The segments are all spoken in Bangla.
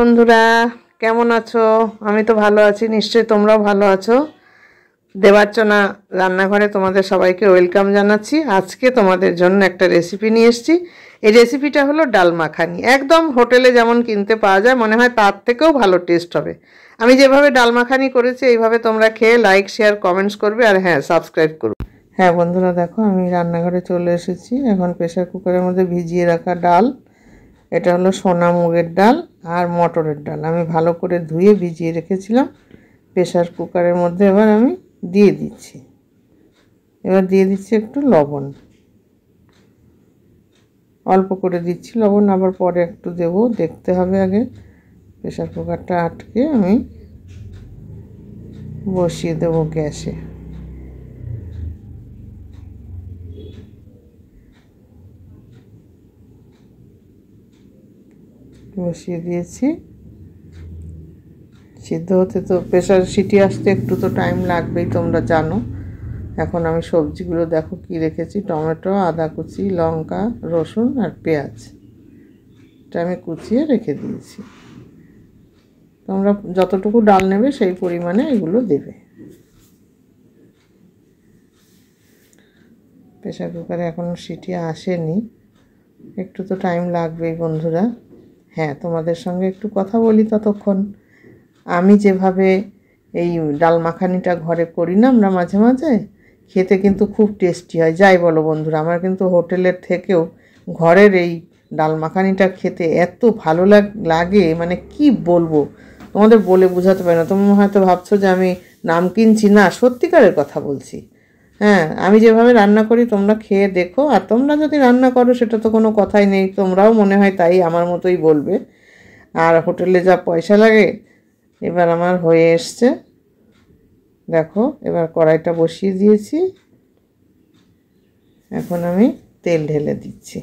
বন্ধুরা, কেমন আছো? আমি তো ভালো আছি, নিশ্চয়ই তোমরাও ভালো আছো। দেবার্চনা রান্নাঘরে তোমাদের সবাইকে ওয়েলকাম জানাচ্ছি। আজকে তোমাদের জন্য একটা রেসিপি নিয়ে এসেছি। এই রেসিপিটা হলো ডাল মাখানি। একদম হোটেলে যেমন কিনতে পাওয়া যায়, মনে হয় তার থেকেও ভালো টেস্ট হবে। আমি যেভাবে ডাল মাখানি করেছি এইভাবে তোমরা খেয়ে লাইক, শেয়ার, কমেন্টস করবে, আর হ্যাঁ, সাবস্ক্রাইব করবে। হ্যাঁ বন্ধুরা, দেখো আমি রান্নাঘরে চলে এসেছি। এখন প্রেসার কুকারের মধ্যে ভিজিয়ে রাখা ডাল, এটা হলো সোনা মুগের ডাল আর মটরের ডাল, আমি ভালো করে ধুয়ে ভিজিয়ে রেখেছিলাম। প্রেসার কুকারের মধ্যে এবার আমি দিয়ে দিচ্ছি। এবার দিয়ে দিচ্ছি একটু লবণ, অল্প করে দিচ্ছি লবণ, আবার পরে একটু দেবো, দেখতে হবে আগে। প্রেসার কুকারটা আটকে আমি বসিয়ে দেবো গ্যাসে। বসিয়ে দিয়েছি। সিদ্ধ হতে তো প্রেসার সিটি আসতে একটু তো টাইম লাগবেই, তোমরা জানো। এখন আমি সবজিগুলো দেখো কি রেখেছি: টমেটো, আদা কুচি, লঙ্কা, রসুন আর পেঁয়াজ। এটা আমি কুচিয়ে রেখে দিয়েছি। তোমরা যতটুকু ডাল নেবে সেই পরিমাণে এগুলো দেবে। প্রেসার কুকারে এখনও সিটি আসেনি, একটু তো টাইম লাগবেই বন্ধুরা। হ্যাঁ, তোমাদের সঙ্গে একটু কথা বলি ততক্ষণ। আমি যেভাবে এই ডাল মাখানিটা ঘরে করি না আমরা মাঝে মাঝে, খেতে কিন্তু খুব টেস্টি হয়। যাই বলো বন্ধুরা, আমার কিন্তু হোটেলের থেকেও ঘরের এই ডাল মাখানিটা খেতে এত ভালো লাগে, মানে কি বলবো, তোমাদের বলে বোঝাতে পারি না। তোমরা হয়তো ভাবছো যে আমি নাম কিনছি, না, সত্যিকারের কথা বলছি। হ্যাঁ, আমি যেভাবে রান্না করি তোমরা খেয়ে দেখো, আর তোমরা যদি রান্না করো সেটা তো কোনো কথাই নেই, তোমরাও মনে হয় তাই আমার মতোই বলবে। আর হোটেলে যা পয়সা লাগে। এবার আমার হয়ে এসছে, দেখো। এবার কড়াইটা বসিয়ে দিয়েছি। এখন আমি তেল ঢেলে দিচ্ছি।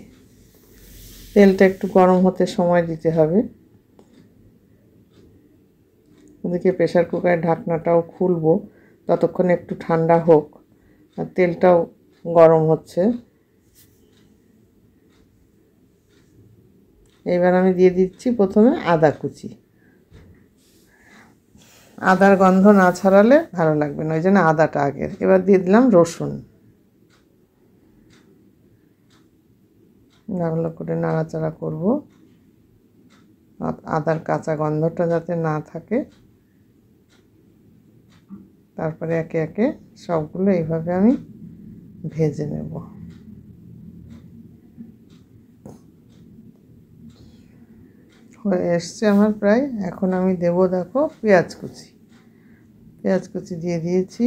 তেলটা একটু গরম হতে সময় দিতে হবে। ওদিকে প্রেসার কুকারের ঢাকনাটাও খুলবো, ততক্ষণ একটু ঠান্ডা হোক, আর তেলটাও গরম হচ্ছে। এবার আমি দিয়ে দিচ্ছি প্রথমে আদা কুচি। আদার গন্ধ না ছড়ালে ভালো লাগবে না, ওই জন্য আদাটা আগে। এবার দিয়ে দিলাম রসুন। ভালো করে নাড়াচাড়া করব, আদার কাঁচা গন্ধটা যাতে না থাকে। তারপরে একে একে সবগুলো এইভাবে আমি ভেজে নেব। হয়ে এসছে আমার প্রায়। এখন আমি দেব, দেখো, পেঁয়াজ কুচি। পেঁয়াজ কুচি দিয়ে দিয়েছি।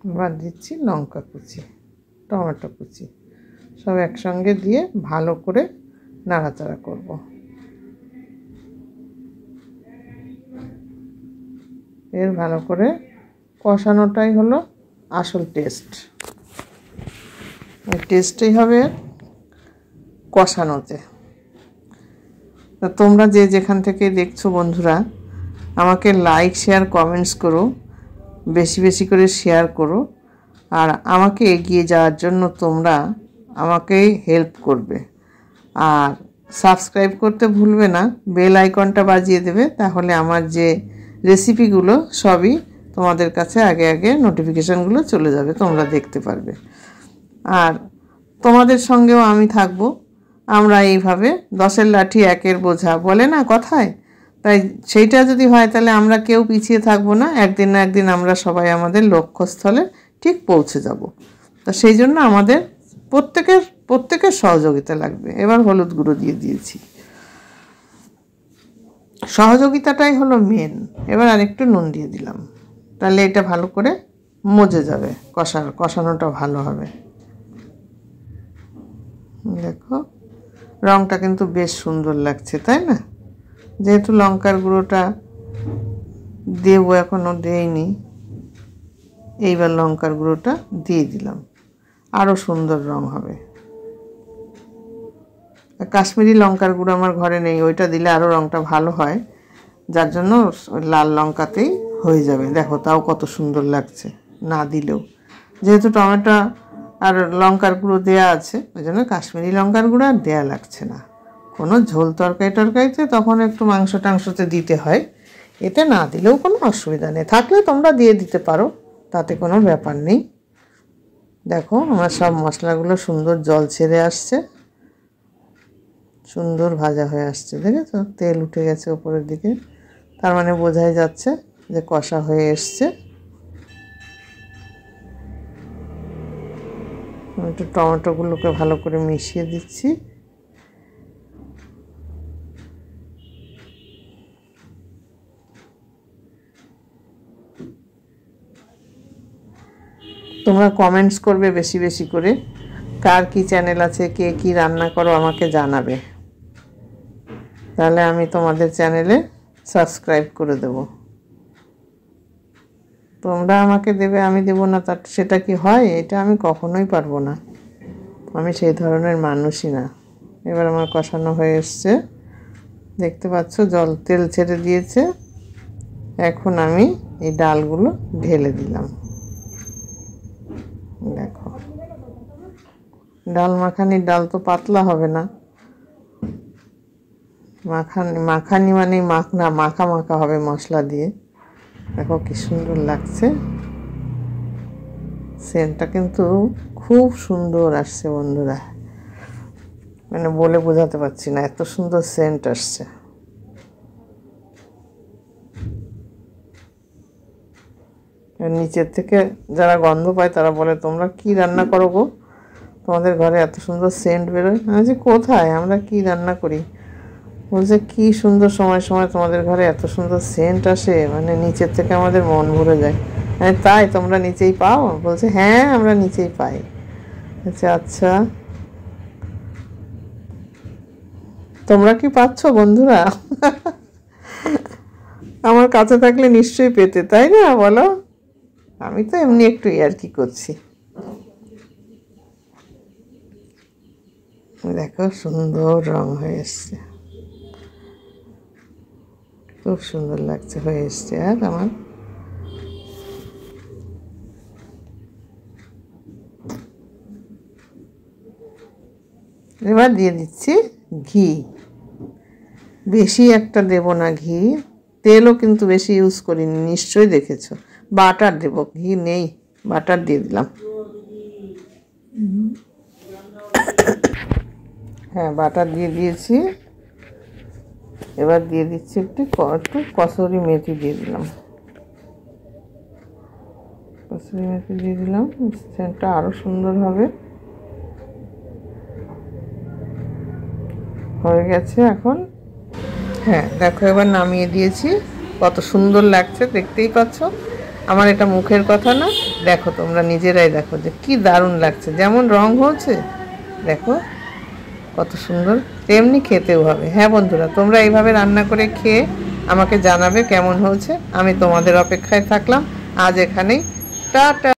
এবার দিচ্ছি লঙ্কা কুচি, টমেটো কুচি, সব একসঙ্গে দিয়ে ভালো করে নাড়াচাড়া করব। এর ভালো করে কষানোটাই হলো আসল টেস্ট। এই টেস্টই হবে কষানোতে। তা তোমরা যে যেখান থেকে দেখছো বন্ধুরা, আমাকে লাইক, শেয়ার, কমেন্টস করো, বেশি বেশি করে শেয়ার করো। আর আমাকে এগিয়ে যাওয়ার জন্য তোমরা আমাকে হেল্প করবে। আর সাবস্ক্রাইব করতে ভুলবে না, বেল আইকনটা বাজিয়ে দেবে, তাহলে আমার যে রেসিপিগুলো সবই তোমাদের কাছে আগে আগে নোটিফিকেশানগুলো চলে যাবে, তোমরা দেখতে পারবে। আর তোমাদের সঙ্গেও আমি থাকবো। আমরা এইভাবে 10-এর লাঠি 1-এর বোঝা বলে না কথায়, তাই সেইটা যদি হয় তাহলে আমরা কেউ পিছিয়ে থাকবো না। একদিন না একদিন আমরা সবাই আমাদের লক্ষ্যস্থলে ঠিক পৌঁছে যাব। তা সেই জন্য আমাদের প্রত্যেকের সহযোগিতা লাগবে। এবার হলুদ গুঁড়ো দিয়ে দিয়েছি, সহযোগিতাটাই হলো মেন। এবার আরেকটু নুন দিয়ে দিলাম, তাহলে এটা ভালো করে মজে যাবে, কষানোটা ভালো হবে। দেখো রঙটা কিন্তু বেশ সুন্দর লাগছে, তাই না? যেহেতু লঙ্কার গুঁড়োটা দেবো, এখনও দেইনি, এইবার লঙ্কার গুঁড়োটা দিয়ে দিলাম, আরও সুন্দর রং হবে। কাশ্মীরি লঙ্কার গুঁড়ো আমার ঘরে নেই, ওইটা দিলে আরও রঙটা ভালো হয়, যার জন্য লাল লঙ্কাতেই হয়ে যাবে। দেখো তাও কত সুন্দর লাগছে না দিলেও। যেহেতু টমেটো আর লঙ্কার গুঁড়ো দেওয়া আছে, ওই জন্য কাশ্মীরি লঙ্কার গুঁড়ো আর দেওয়া লাগছে না। কোনো ঝোল তরকারিতে তখন একটু মাংস টাংসতে দিতে হয়, এতে না দিলেও কোনো অসুবিধা নেই, থাকলে তোমরা দিয়ে দিতে পারো, তাতে কোনো ব্যাপার নেই। দেখো আমার সব মশলাগুলো সুন্দর জল ছেড়ে আসছে, সুন্দর ভাজা হয়ে আসছে, দেখেছো তেল উঠে গেছে ওপরের দিকে, তার মানে বোঝাই যাচ্ছে যে কষা হয়ে এসছে। একটু টমেটোগুলোকে ভালো করে মিশিয়ে দিচ্ছি। তোমরা কমেন্টস করবে বেশি বেশি করে, কার কি চ্যানেল আছে, কে কি রান্না করো আমাকে জানাবে, তাহলে আমি তোমাদের চ্যানেলে সাবস্ক্রাইব করে দেব। তোমরা আমাকে দেবে আমি দেব না, তার সেটা কি হয়? এটা আমি কখনোই পারবো না, আমি সেই ধরনের মানুষই না। এবার আমার কষানো হয়ে এসছে, দেখতে পাচ্ছ তেল ছেড়ে দিয়েছে। এখন আমি এই ডালগুলো ঢেলে দিলাম। দেখো ডাল মাখানির ডাল তো পাতলা হবে না, মাখানি মানে মাখা মাখা হবে মশলা দিয়ে। দেখো কি সুন্দর লাগছে, সেন্টটা কিন্তু খুব সুন্দর আসছে বন্ধুরা, মানে বলে বোঝাতে পারছি না, এত সুন্দর সেন্ট আসছে। নিচের থেকে যারা গন্ধ পায় তারা বলে তোমরা কি রান্না করো গো, তোমাদের ঘরে এত সুন্দর সেন্ট বেরোয়। আমি যে কোথায়, আমরা কি রান্না করি? বলছে কি সুন্দর সময় সময় তোমাদের ঘরে এত সুন্দর সেন্ট আসে, মানে নিচের থেকে আমাদের মন ভরে যায়। তাই তোমরা নিচেই পাও? বলছে হ্যাঁ আমরা নিচেই পাই। আচ্ছা তোমরা কি পাচ্ছ বন্ধুরা? আমার কাছে থাকলে নিশ্চয়ই পেতে, তাই না বলো? আমি তো এমনি একটু ইয়ার্কি করছি। দেখো সুন্দর রং হয়ে এসছে, খুব সুন্দর লাগছে, হয়ে এসছে। আর আমার এবার দিয়ে দিচ্ছি ঘি, বেশি একটা দেব না ঘি, তেলও কিন্তু বেশি ইউজ করিনি, নিশ্চয়ই দেখেছো। বাটার দেব, ঘি নেই, বাটার দিয়ে দিলাম। হ্যাঁ বাটার দিয়ে দিয়েছি। এবার দিয়ে দিচ্ছি একটু কসুরি মেথি দিয়ে দিলাম, কসুরি মেথি দিয়ে দিলাম, সেন্টটা আরও সুন্দর হবে। হয়ে গেছে এখন। হ্যাঁ দেখো এবার নামিয়ে দিয়েছি, কত সুন্দর লাগছে দেখতেই পাচ্ছ। আমার এটা মুখের কথা না, দেখো তোমরা নিজেরাই দেখো যে কি দারুণ লাগছে, যেমন রং হয়েছে দেখো কত সুন্দর, তেমনি খেতেও হবে। হ্যাঁ বন্ধুরা তোমরা এইভাবে রান্না করে খেয়ে আমাকে জানাবে কেমন হয়েছে। আমি তোমাদের অপেক্ষায় থাকলাম, আজ এখানেই, টাটা।